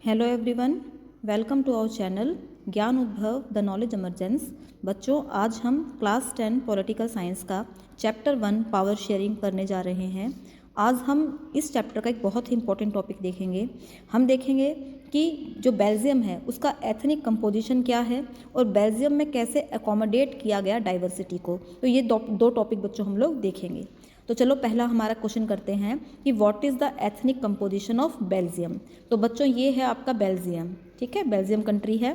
Hello everyone, welcome to our channel Gyan Udbhav the knowledge emergence. बच्चों, आज हम क्लास 10 पॉलिटिकल साइंस का चैप्टर 1 पावर शेयरिंग करने जा रहे हैं। आज हम इस चैप्टर का एक बहुत ही इंपॉर्टेंट टॉपिक देखेंगे। हम देखेंगे कि जो बेल्जियम है उसका एथनिक कंपोजिशन क्या है और बेल्जियम में कैसे अकोमोडेट किया गया डाइवर्सिटी को। तो ये दो टॉपिक बच्चों हम लोग देखेंगे। तो चलो पहला हमारा क्वेश्चन करते हैं कि what is the ethnic composition of Belgium. तो बच्चों ये है आपका बेल्जियम, ठीक है, बेल्जियम कंट्री है।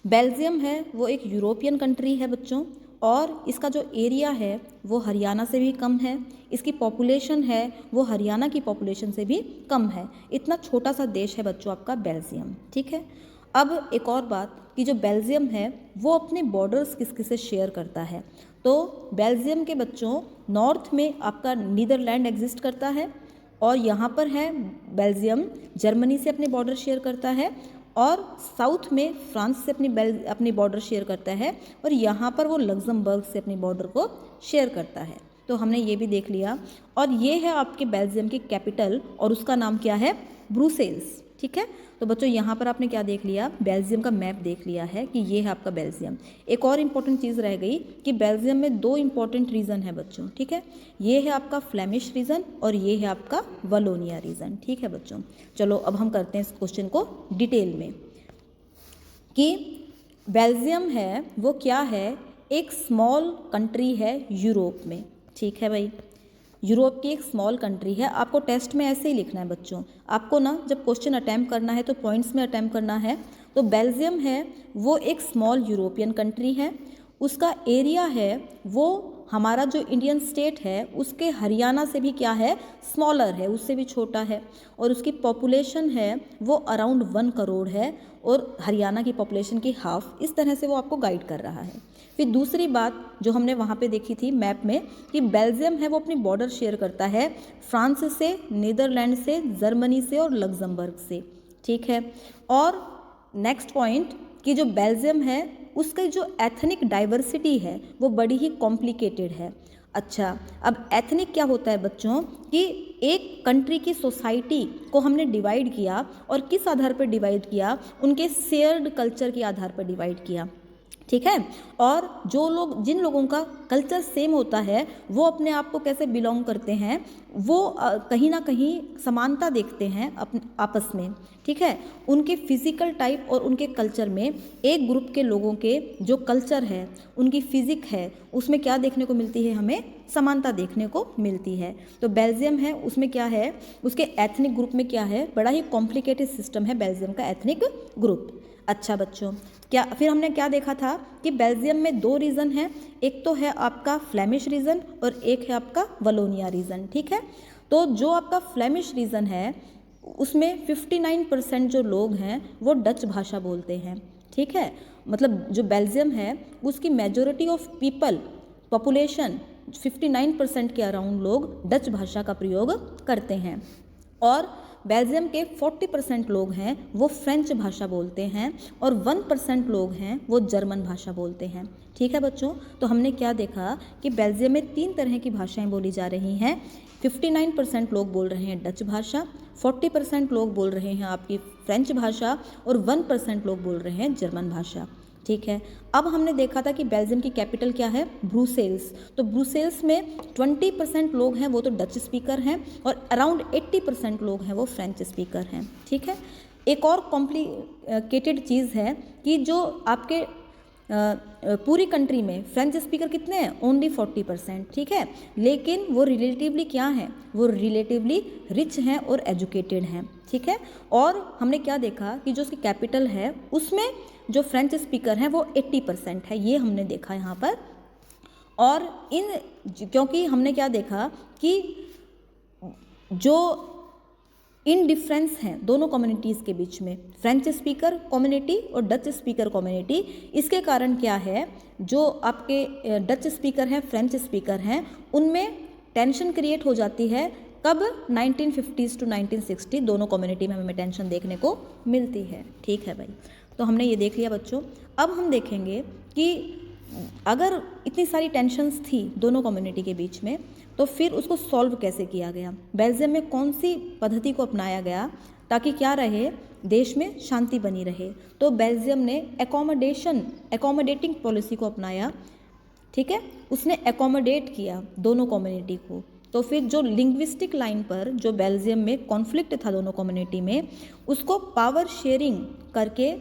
बेल्जियम है वो एक यूरोपियन कंट्री है बच्चों, और इसका जो एरिया है वो हरियाणा से भी कम है। इसकी पॉपुलेशन है वो हरियाणा की पॉपुलेशन से भी कम है। इतना छोटा सा देश है बच्चों आपका बेल्जियम, ठीक है। अब एक और बात कि जो बेल्जियम है वो अपने बॉर्डर्स किस किस से शेयर करता है। तो बेल्जियम के बच्चों नॉर्थ में आपका नीदरलैंड एग्जिस्ट करता है, और यहाँ पर है बेल्जियम जर्मनी से अपने बॉर्डर शेयर करता है, और साउथ में फ्रांस से अपनी बॉर्डर शेयर करता है, और यहाँ पर वो लग्जमबर्ग से अपनी बॉर्डर को शेयर करता है। तो हमने ये भी देख लिया। और ये है आपके बेल्जियम की कैपिटल, और उसका नाम क्या है, ब्रुसेल्स, ठीक है। तो बच्चों यहाँ पर आपने क्या देख लिया, बेल्जियम का मैप देख लिया है कि ये है आपका बेल्जियम। एक और इम्पॉर्टेंट चीज़ रह गई कि बेल्जियम में दो इम्पॉर्टेंट रीजन है बच्चों, ठीक है। ये है आपका फ्लेमिश रीजन और ये है आपका वलोनिया रीजन, ठीक है बच्चों। चलो अब हम करते हैं इस क्वेश्चन को डिटेल में कि बेल्जियम है वो क्या है, एक स्मॉल कंट्री है यूरोप में, ठीक है भाई। यूरोप की एक स्मॉल कंट्री है। आपको टेस्ट में ऐसे ही लिखना है बच्चों। आपको ना जब क्वेश्चन अटैम्प्ट करना है तो पॉइंट्स में अटैम्प्ट करना है। तो बेल्जियम है वो एक स्मॉल यूरोपियन कंट्री है। उसका एरिया है वो हमारा जो इंडियन स्टेट है उसके हरियाणा से भी क्या है, स्मॉलर है, उससे भी छोटा है। और उसकी पॉपुलेशन है वो अराउंड 1 करोड़ है, और हरियाणा की पॉपुलेशन की हाफ। इस तरह से वो आपको गाइड कर रहा है। फिर दूसरी बात जो हमने वहाँ पे देखी थी मैप में कि बेल्जियम है वो अपनी बॉर्डर शेयर करता है फ्रांस से, नीदरलैंड से, जर्मनी से और लग्जमबर्ग से, ठीक है। और नेक्स्ट पॉइंट कि जो बेल्जियम है उसकी जो एथनिक डाइवर्सिटी है वो बड़ी ही कॉम्प्लिकेटेड है। अच्छा, अब एथनिक क्या होता है बच्चों कि एक कंट्री की सोसाइटी को हमने डिवाइड किया, और किस आधार पर डिवाइड किया, उनके शेयर्ड कल्चर के आधार पर डिवाइड किया, ठीक है। और जो लोग, जिन लोगों का कल्चर सेम होता है वो अपने आप को कैसे बिलोंग करते हैं, वो कहीं ना कहीं समानता देखते हैं आपस में, ठीक है। उनके फिजिकल टाइप और उनके कल्चर में एक ग्रुप के लोगों के जो कल्चर है, उनकी फिजिक है, उसमें क्या देखने को मिलती है, हमें समानता देखने को मिलती है। तो बेल्जियम है उसमें क्या है, उसके एथनिक ग्रुप में क्या है, बड़ा ही कॉम्प्लिकेटेड सिस्टम है बेल्जियम का एथनिक ग्रुप। अच्छा बच्चों, क्या फिर हमने क्या देखा था कि बेल्जियम में 2 रीजन है, एक तो है आपका फ्लेमिश रीजन और एक है आपका वलोनिया रीजन, ठीक है। तो जो आपका फ्लेमिश रीजन है उसमें 59% जो लोग हैं वो डच भाषा बोलते हैं, ठीक है। मतलब जो बेल्जियम है उसकी मेजॉरिटी ऑफ पीपल, पॉपुलेशन 59% के अराउंड लोग डच भाषा का प्रयोग करते हैं। और बेल्जियम के 40% लोग हैं वो फ्रेंच भाषा बोलते हैं, और 1% लोग हैं वो जर्मन भाषा बोलते हैं, ठीक है बच्चों। तो हमने क्या देखा कि बेल्जियम में 3 तरह की भाषाएं बोली जा रही हैं। 59% लोग बोल रहे हैं डच भाषा, 40% लोग बोल रहे हैं आपकी फ्रेंच भाषा, और 1% लोग बोल रहे हैं जर्मन भाषा, ठीक है। अब हमने देखा था कि बेल्जियम की कैपिटल क्या है, ब्रुसेल्स। तो ब्रुसेल्स में 20% लोग हैं वो तो डच स्पीकर हैं, और अराउंड 80% लोग हैं वो फ्रेंच स्पीकर हैं, ठीक है। एक और कॉम्प्लिकेटेड चीज़ है कि जो आपके पूरी कंट्री में फ्रेंच स्पीकर कितने हैं, ओनली 40%, ठीक है। लेकिन वो रिलेटिवली क्या हैं, वो रिलेटिवली रिच हैं और एजुकेटेड हैं, ठीक है। और हमने क्या देखा कि जो उसकी कैपिटल है उसमें जो फ्रेंच स्पीकर हैं वो 80% है, ये हमने देखा यहाँ पर। और क्योंकि हमने क्या देखा कि जो इन डिफरेंस हैं दोनों कम्युनिटीज़ के बीच में, फ्रेंच स्पीकर कम्युनिटी और डच स्पीकर कम्युनिटी, इसके कारण क्या है, जो आपके डच स्पीकर हैं, फ्रेंच स्पीकर हैं, उनमें टेंशन क्रिएट हो जाती है। कब, 1950s to 1960 दोनों कम्युनिटी में हमें टेंशन देखने को मिलती है, ठीक है भाई। तो हमने ये देख लिया बच्चों। अब हम देखेंगे कि अगर इतनी सारी टेंशन्स थी दोनों कम्युनिटी के बीच में, तो फिर उसको सॉल्व कैसे किया गया, बेल्जियम में कौन सी पद्धति को अपनाया गया ताकि क्या रहे देश में शांति बनी रहे। तो बेल्जियम ने एकोमोडेटिंग पॉलिसी को अपनाया, ठीक है, उसने एकोमोडेट किया दोनों कम्युनिटी को। तो फिर जो लिंग्विस्टिक लाइन पर जो बेल्जियम में कॉन्फ्लिक्ट था दोनों कम्युनिटी में, उसको पावर शेयरिंग करके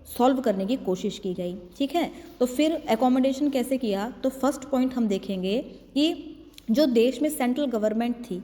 सॉल्व करने की कोशिश की गई, ठीक है। तो फिर एकोमोडेशन कैसे किया, तो फर्स्ट पॉइंट हम देखेंगे कि जो देश में सेंट्रल गवर्नमेंट थी,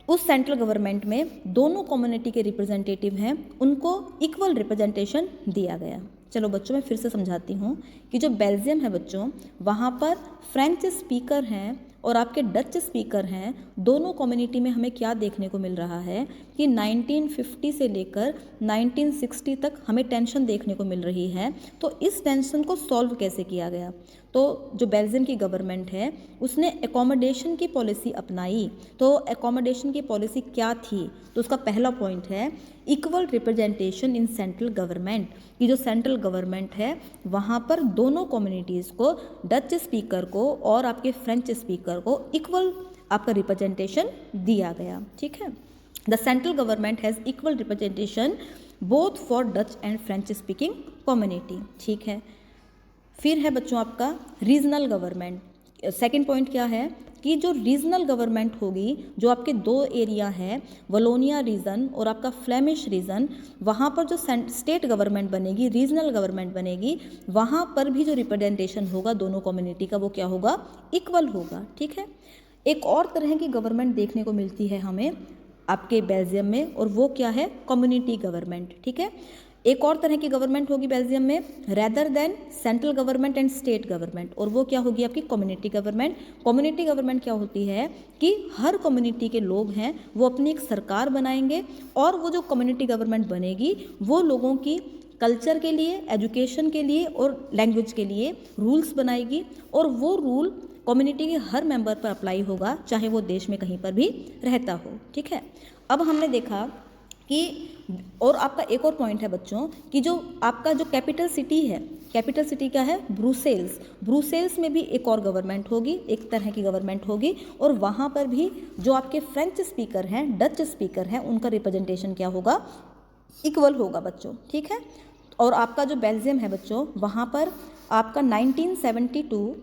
उस सेंट्रल गवर्नमेंट में दोनों कम्युनिटी के रिप्रेजेंटेटिव हैं, उनको इक्वल रिप्रेजेंटेशन दिया गया। चलो बच्चों, मैं फिर से समझाती हूँ कि जो बेल्जियम है बच्चों, वहाँ पर फ्रेंच स्पीकर हैं और आपके डच स्पीकर हैं। दोनों कम्युनिटी में हमें क्या देखने को मिल रहा है कि 1950 से लेकर 1960 तक हमें टेंशन देखने को मिल रही है। तो इस टेंशन को सॉल्व कैसे किया गया, तो जो बेल्जियम की गवर्नमेंट है उसने एकोमोडेशन की पॉलिसी अपनाई। तो एकोमोडेशन की पॉलिसी क्या थी, तो उसका पहला पॉइंट है equal representation in central government. कि जो सेंट्रल गवर्नमेंट है वहाँ पर दोनों कम्युनिटीज़ को, डच स्पीकर को और आपके फ्रेंच स्पीकर को इक्वल आपका रिप्रेजेंटेशन दिया गया, ठीक है। The central government has equal representation both for Dutch and French speaking community, ठीक है। फिर है बच्चों आपका रीजनल गवर्नमेंट। सेकंड पॉइंट क्या है कि जो रीजनल गवर्नमेंट होगी, जो आपके दो एरिया हैं, वलोनिया रीजन और आपका फ्लेमिश रीजन, वहाँ पर जो स्टेट गवर्नमेंट बनेगी, रीजनल गवर्नमेंट बनेगी, वहाँ पर भी जो रिप्रेजेंटेशन होगा दोनों कम्युनिटी का वो क्या होगा, इक्वल होगा, ठीक है। एक और तरह की गवर्नमेंट देखने को मिलती है हमें आपके बेल्जियम में, और वो क्या है, कम्युनिटी गवर्नमेंट, ठीक है। एक और तरह की गवर्नमेंट होगी बेल्जियम में rather than central government and state government, और वो क्या होगी आपकी कम्युनिटी गवर्नमेंट। कम्युनिटी गवर्नमेंट क्या होती है कि हर कम्युनिटी के लोग हैं वो अपनी एक सरकार बनाएंगे, और वो जो कम्युनिटी गवर्नमेंट बनेगी वो लोगों की कल्चर के लिए, एजुकेशन के लिए और लैंग्वेज के लिए रूल्स बनाएगी, और वो रूल कम्युनिटी के हर मेंबर पर अप्लाई होगा, चाहे वो देश में कहीं पर भी रहता हो, ठीक है। अब हमने देखा कि, और आपका एक और पॉइंट है बच्चों कि जो आपका जो कैपिटल सिटी है, कैपिटल सिटी क्या है, ब्रुसेल्स। ब्रुसेल्स में भी एक और गवर्नमेंट होगी, एक तरह की गवर्नमेंट होगी, और वहाँ पर भी जो आपके फ्रेंच स्पीकर हैं, डच स्पीकर हैं, उनका रिप्रेजेंटेशन क्या होगा, इक्वल होगा बच्चों, ठीक है। और आपका जो बेल्जियम है बच्चों, वहाँ पर आपका 1972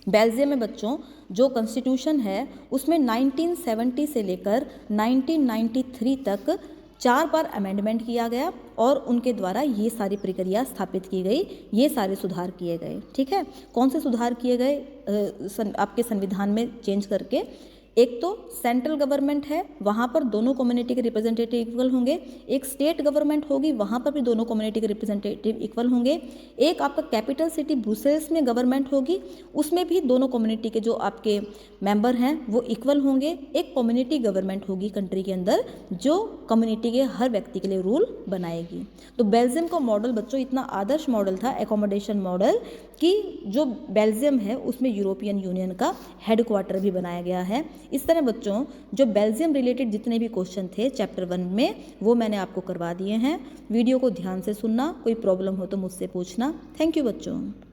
बेल्जियम में बच्चों जो कॉन्स्टिट्यूशन है उसमें 1970 से लेकर 1993 तक 4 बार अमेंडमेंट किया गया, और उनके द्वारा ये सारी प्रक्रिया स्थापित की गई, ये सारे सुधार किए गए, ठीक है। कौन से सुधार किए गए आपके संविधान में चेंज करके, एक तो सेंट्रल गवर्नमेंट है, वहाँ पर दोनों कम्युनिटी के रिप्रेजेंटेटिव इक्वल होंगे। एक स्टेट गवर्नमेंट होगी, वहाँ पर भी दोनों कम्युनिटी के रिप्रेजेंटेटिव इक्वल होंगे। एक आपका कैपिटल सिटी ब्रुसेल्स में गवर्नमेंट होगी, उसमें भी दोनों कम्युनिटी के जो आपके मेंबर हैं वो इक्वल होंगे। एक कम्युनिटी गवर्नमेंट होगी कंट्री के अंदर, जो कम्युनिटी के हर व्यक्ति के लिए रूल बनाएगी। तो बेल्जियम का मॉडल बच्चों इतना आदर्श मॉडल था, एकोमोडेशन मॉडल, कि जो बेल्जियम है उसमें यूरोपियन यूनियन का हेडक्वार्टर भी बनाया गया है। इस तरह बच्चों जो बेल्जियम रिलेटेड जितने भी क्वेश्चन थे चैप्टर 1 में वो मैंने आपको करवा दिए हैं। वीडियो को ध्यान से सुनना, कोई प्रॉब्लम हो तो मुझसे पूछना। थैंक यू बच्चों।